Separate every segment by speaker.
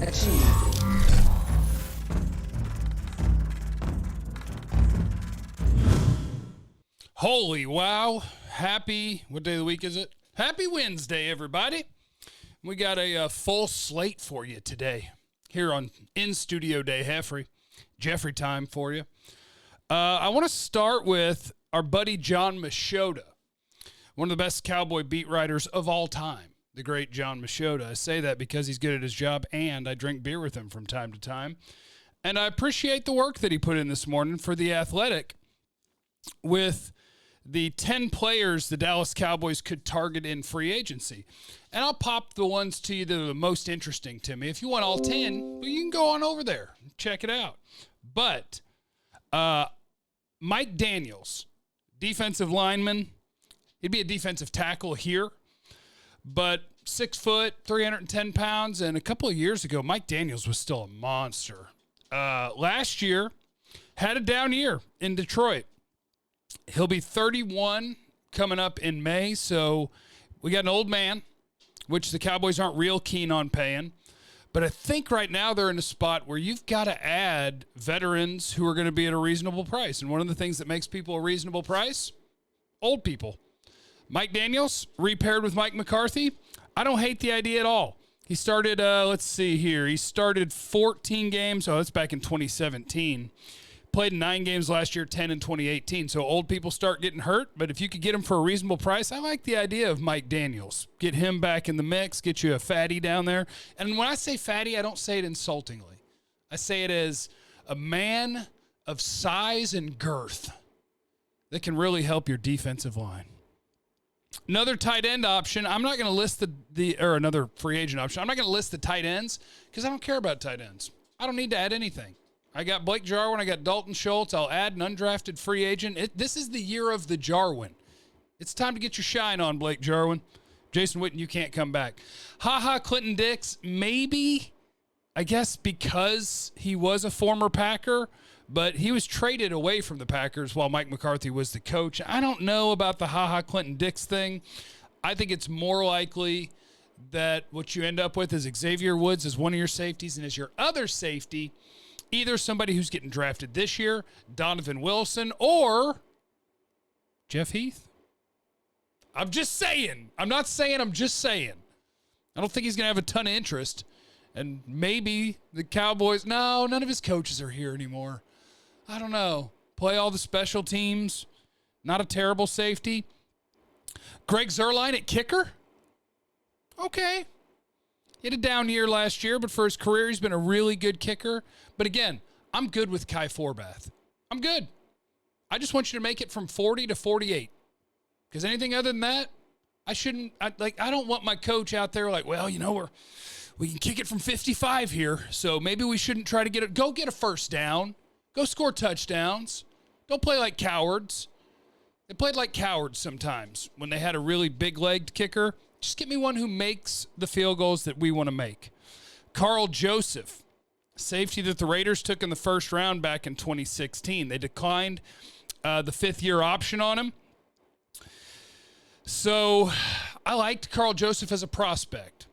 Speaker 1: Achieved.
Speaker 2: Holy wow. Happy, what day of the week is it? Happy Wednesday, everybody. We got a full slate for you today here on In-Studio Day Jeffrey time for you. I want to start with our buddy John Machota, one of the best Cowboy beat writers of all time, the great John Machota. I say that because he's good at his job, and I drink beer with him from time to time. And I appreciate the work that he put in this morning for The Athletic with the 10 players the Dallas Cowboys could target in free agency. And I'll pop the ones to you that are the most interesting to me. If you want all 10, well, you can go on over there and check it out. But Mike Daniels, defensive lineman, he'd be a defensive tackle here, but 6 foot, 310 pounds. And a couple of years ago, Mike Daniels was still a monster. Last year, had a down year in Detroit. He'll be 31 coming up in May, so we got an old man, which the Cowboys aren't real keen on paying. But I think right now they're in a spot where you've got to add veterans who are going to be at a reasonable price. And one of the things that makes people a reasonable price, old people. Mike Daniels, repaired with Mike McCarthy. I don't hate the idea at all. He started, let's see here. He started 14 games. Oh, that's back in 2017. Played in 9 games last year, 10 in 2018. So old people start getting hurt, but if you could get him for a reasonable price, I like the idea of Mike Daniels. Get him back in the mix, get you a fatty down there. And when I say fatty, I don't say it insultingly. I say it as a man of size and girth that can really help your defensive line. Another tight end option, I'm not going to list or another free agent option. I'm not going to list the tight ends because I don't care about tight ends. I don't need to add anything. I got Blake Jarwin. I got Dalton Schultz. I'll add an undrafted free agent. This is the year of the Jarwin. It's time to get your shine on, Blake Jarwin. Jason Witten, you can't come back. Clinton Dix, maybe, I guess because he was a former Packer, but he was traded away from the Packers while Mike McCarthy was the coach. I don't know about the Clinton Dix thing. I think it's more likely that what you end up with is Xavier Woods as one of your safeties, and as your other safety, either somebody who's getting drafted this year, Donovan Wilson, or Jeff Heath. I'm just saying. I'm not saying, I'm just saying. I don't think he's going to have a ton of interest. And maybe the Cowboys, no, none of his coaches are here anymore. I don't know. Play all the special teams. Not a terrible safety. Greg Zuerlein at kicker. Okay. He had a down year last year, but for his career, he's been a really good kicker. But again, I'm good with Kai Forbath. I'm good. I just want you to make it from 40 to 48. Because anything other than that, I don't want my coach out there like, well, we can kick it from 55 here, so maybe we shouldn't try to go get a first down. Go score touchdowns. Don't play like cowards. They played like cowards sometimes when they had a really big-legged kicker. Just get me one who makes the field goals that we want to make. Carl Joseph, safety that the Raiders took in the first round back in 2016. They declined the 5th-year option on him. So I liked Carl Joseph as a prospect.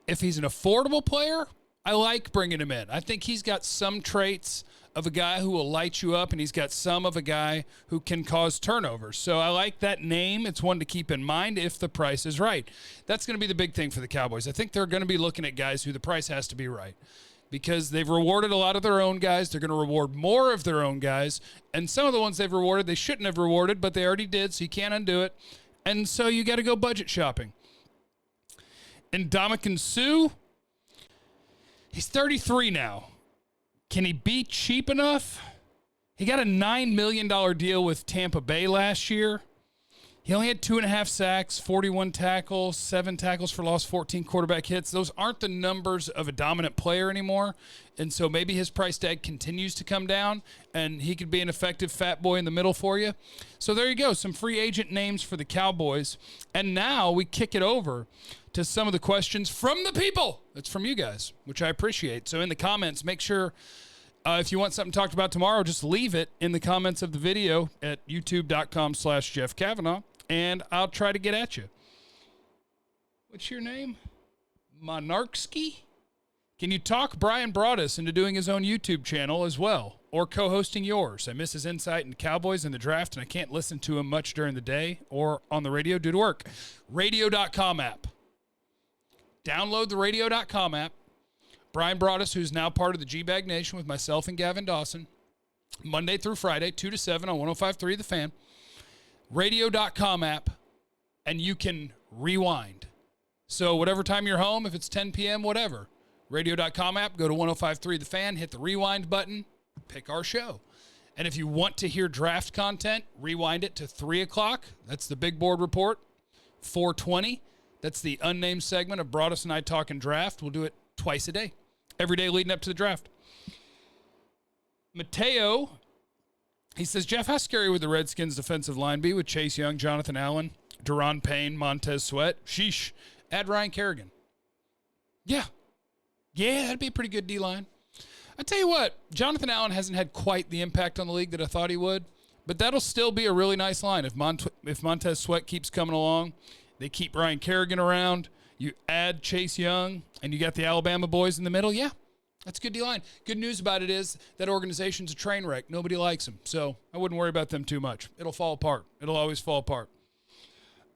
Speaker 2: If he's an affordable player, I like bringing him in. I think he's got some traits of a guy who will light you up, and he's got some of a guy who can cause turnovers. So I like that name. It's one to keep in mind if the price is right. That's going to be the big thing for the Cowboys. I think they're going to be looking at guys who the price has to be right because they've rewarded a lot of their own guys. They're going to reward more of their own guys, and some of the ones they've rewarded they shouldn't have rewarded, but they already did, so you can't undo it. And so you got to go budget shopping. Ndamukong Suh, he's 33 now. Can he be cheap enough? He got a $9 million deal with Tampa Bay last year. He only had 2.5 sacks, 41 tackles, 7 tackles for loss, 14 quarterback hits. Those aren't the numbers of a dominant player anymore. And so maybe his price tag continues to come down and he could be an effective fat boy in the middle for you. So there you go, some free agent names for the Cowboys. And now we kick it over to some of the questions from the people. It's from you guys, which I appreciate. So in the comments, make sure if you want something talked about tomorrow, just leave it in the comments of the video at youtube.com/Jeff Kavanaugh, and I'll try to get at you. What's your name? Monarchsky? Can you talk Brian Broaddus into doing his own YouTube channel as well, or co-hosting yours? I miss his insight into Cowboys and the draft, and I can't listen to him much during the day or on the radio due to work. Radio.com app. Download the Radio.com app. Brian Broaddus, who's now part of the G-Bag Nation with myself and Gavin Dawson, Monday through Friday, 2 to 7 on 105.3 The Fan. Radio.com app, and you can rewind. So whatever time you're home, if it's 10 p.m., whatever, Radio.com app, go to 105.3 The Fan, hit the rewind button, pick our show. And if you want to hear draft content, rewind it to 3 o'clock. That's the Big Board Report. 4:20, that's the unnamed segment of Broaddus and I talking draft. We'll do it twice a day, every day leading up to the draft. Mateo, he says, Jeff, how scary would the Redskins' defensive line be with Chase Young, Jonathan Allen, Deron Payne, Montez Sweat? Sheesh. Add Ryan Kerrigan. Yeah, that'd be a pretty good D-line. I tell you what, Jonathan Allen hasn't had quite the impact on the league that I thought he would, but that'll still be a really nice line. If Montez Sweat keeps coming along, they keep Ryan Kerrigan around, you add Chase Young, and you got the Alabama boys in the middle, yeah, that's a good D-line. Good news about it is that organization's a train wreck. Nobody likes them, so I wouldn't worry about them too much. It'll fall apart. It'll always fall apart.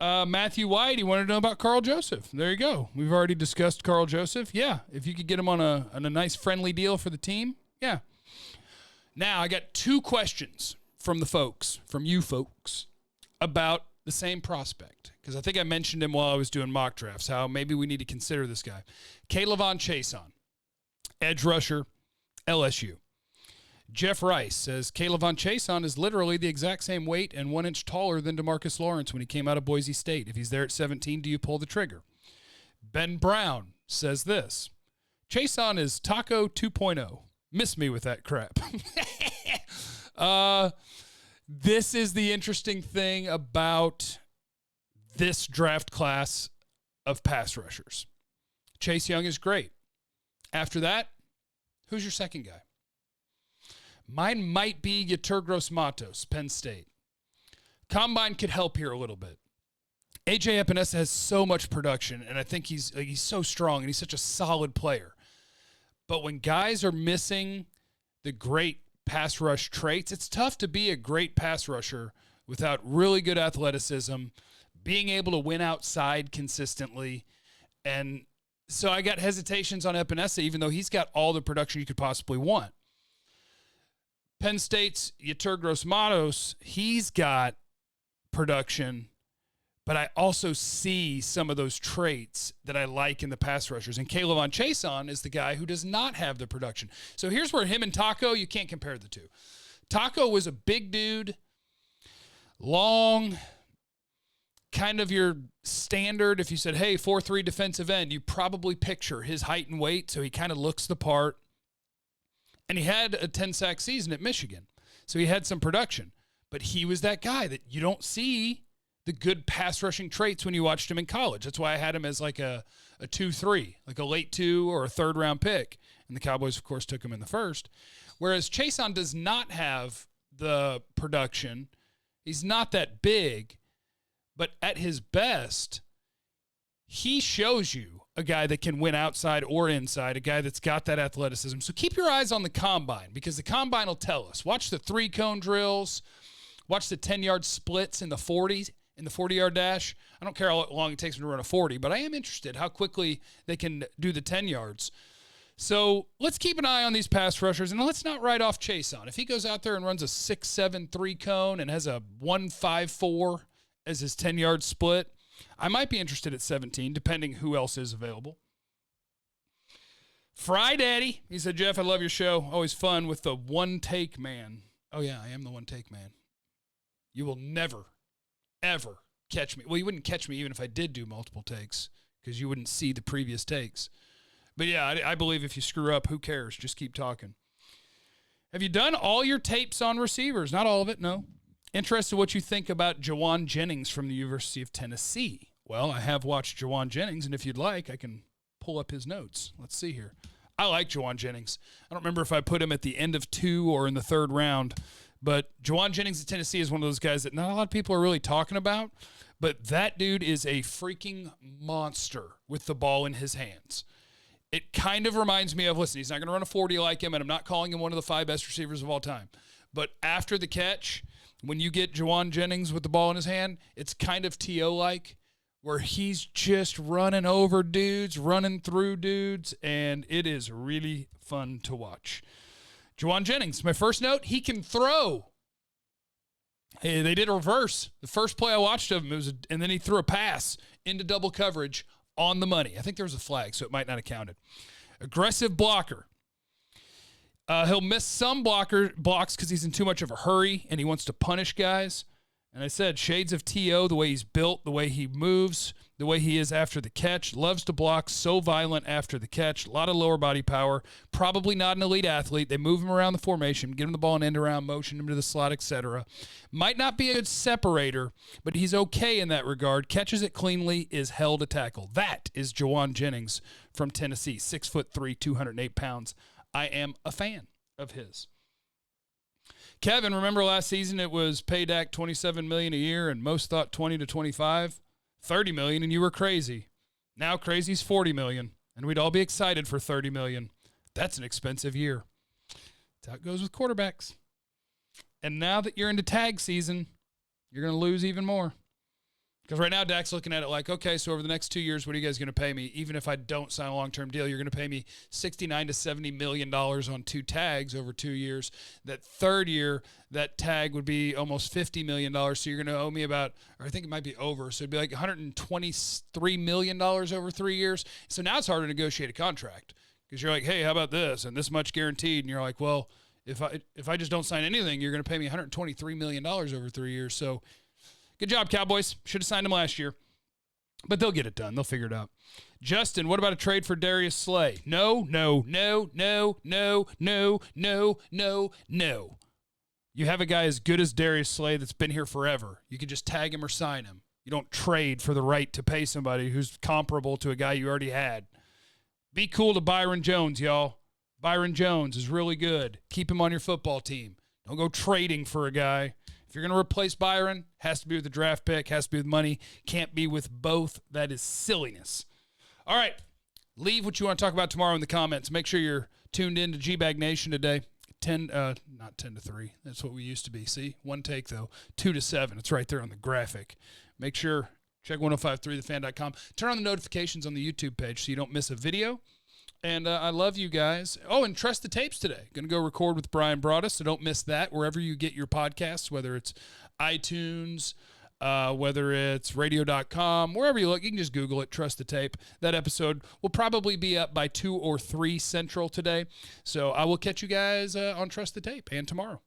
Speaker 2: Matthew White, he wanted to know about Carl Joseph. There you go. We've already discussed Carl Joseph. Yeah, if you could get him on a nice friendly deal for the team, yeah. Now, I got 2 questions from you folks, about the same prospect, because I think I mentioned him while I was doing mock drafts, how maybe we need to consider this guy. K'Lavon Chaisson, edge rusher, LSU. Jeff Rice says, K'Lavon Chaisson is literally the exact same weight and 1 inch taller than DeMarcus Lawrence when he came out of Boise State. If he's there at 17, do you pull the trigger? Ben Brown says this, Chaisson is Taco 2.0. Miss me with that crap. This is the interesting thing about this draft class of pass rushers. Chase Young is great. After that, who's your second guy? Mine might be Yeturgros Matos, Penn State. Combine could help here a little bit. A.J. Epinesa has so much production, and I think he's so strong, and he's such a solid player. But when guys are missing the great pass rush traits, it's tough to be a great pass rusher without really good athleticism, being able to win outside consistently. And so I got hesitations on Epinesa, even though he's got all the production you could possibly want. Penn State's Yeturgros Matos, he's got production, but I also see some of those traits that I like in the pass rushers. And K'Lavon Chaisson is the guy who does not have the production. So here's where him and Taco, you can't compare the two. Taco was a big dude, long, kind of your standard. If you said, hey, 4'3" defensive end, you probably picture his height and weight, so he kind of looks the part. And he had a 10-sack season at Michigan, so he had some production. But he was that guy that you don't see the good pass rushing traits when you watched him in college. That's why I had him as like a 2-3, like a late 2 or a third-round pick. And the Cowboys, of course, took him in the first. Whereas Chaisson does not have the production. He's not that big. But at his best, he shows you a guy that can win outside or inside, a guy that's got that athleticism. So keep your eyes on the combine, because the combine will tell us. Watch the 3-cone drills. Watch the 10-yard splits in the 40s, in the 40-yard dash. I don't care how long it takes them to run a 40, but I am interested how quickly they can do the 10 yards. So let's keep an eye on these pass rushers, and let's not write off Chaisson. If he goes out there and runs a 6'7" 3-cone and has a 1.54 as his 10-yard split, I might be interested at 17, depending who else is available. Fry Daddy, he said, Jeff, I love your show. Always fun with the one-take man. Oh, yeah, I am the one-take man. You will never, ever catch me. Well, you wouldn't catch me even if I did do multiple takes, because you wouldn't see the previous takes. But, yeah, I believe if you screw up, who cares? Just keep talking. Have you done all your tapes on receivers? Not all of it, no. Interested what you think about Jawan Jennings from the University of Tennessee. Well, I have watched Jawan Jennings, and if you'd like, I can pull up his notes. Let's see here. I like Jawan Jennings. I don't remember if I put him at the end of 2 or in the 3rd round, But Juwan Jennings at Tennessee is one of those guys that not a lot of people are really talking about, but that dude is a freaking monster with the ball in his hands. It kind of reminds me of, listen, he's not going to run a 40 like him, and I'm not calling him one of the 5 best receivers of all time. But after the catch, when you get Juwan Jennings with the ball in his hand, it's kind of T.O.-like, where he's just running over dudes, running through dudes, and it is really fun to watch. Juwan Jennings, my first note, he can throw. Hey, they did a reverse. The first play I watched of him, and then he threw a pass into double coverage on the money. I think there was a flag, so it might not have counted. Aggressive blocker. He'll miss some blocks because he's in too much of a hurry, and he wants to punish guys. And I said, shades of T.O., the way he's built, the way he moves, the way he is after the catch, loves to block, so violent after the catch, a lot of lower body power, probably not an elite athlete. They move him around the formation, get him the ball in end around, motion him to the slot, etc. Might not be a good separator, but he's okay in that regard. Catches it cleanly, is held to tackle. That is Juwan Jennings from Tennessee, 6'3", 208 pounds. I am a fan of his. Kevin, remember last season it was pay Dak $27 million a year, and most thought 20 to 25, $30 million, and you were crazy. Now crazy's $40 million, and we'd all be excited for $30 million. That's an expensive year. That's how it goes with quarterbacks. And now that you're into tag season, you're going to lose even more. Because right now Dak's looking at it like, okay, so over the next 2 years, what are you guys going to pay me? Even if I don't sign a long-term deal, you're going to pay me $69 to $70 million on 2 tags over 2 years. That third year, that tag would be almost $50 million. So you're going to owe me about, or I think it might be over. So it'd be like $123 million over 3 years. So now it's harder to negotiate a contract because you're like, hey, how about this? And this much guaranteed. And you're like, well, if I just don't sign anything, you're going to pay me $123 million over 3 years. So good job, Cowboys. Should have signed him last year. But they'll get it done. They'll figure it out. Justin, what about a trade for Darius Slay? No. You have a guy as good as Darius Slay that's been here forever. You can just tag him or sign him. You don't trade for the right to pay somebody who's comparable to a guy you already had. Be cool to Byron Jones, y'all. Byron Jones is really good. Keep him on your football team. Don't go trading for a guy. If you're going to replace Byron, has to be with a draft pick, has to be with money, can't be with both. That is silliness. All right, leave what you want to talk about tomorrow in the comments. Make sure you're tuned in to G-Bag Nation today. Not 10 to 3. That's what we used to be. See, one take, though. 2 to 7. It's right there on the graphic. Make sure, check 1053thefan.com. Turn on the notifications on the YouTube page so you don't miss a video. And I love you guys. Oh, and Trust the Tapes today. Going to go record with Brian Broaddus, so don't miss that wherever you get your podcasts, whether it's iTunes, whether it's radio.com, wherever you look. You can just Google it, Trust the Tape. That episode will probably be up by 2 or 3 Central today. So I will catch you guys on Trust the Tape and tomorrow.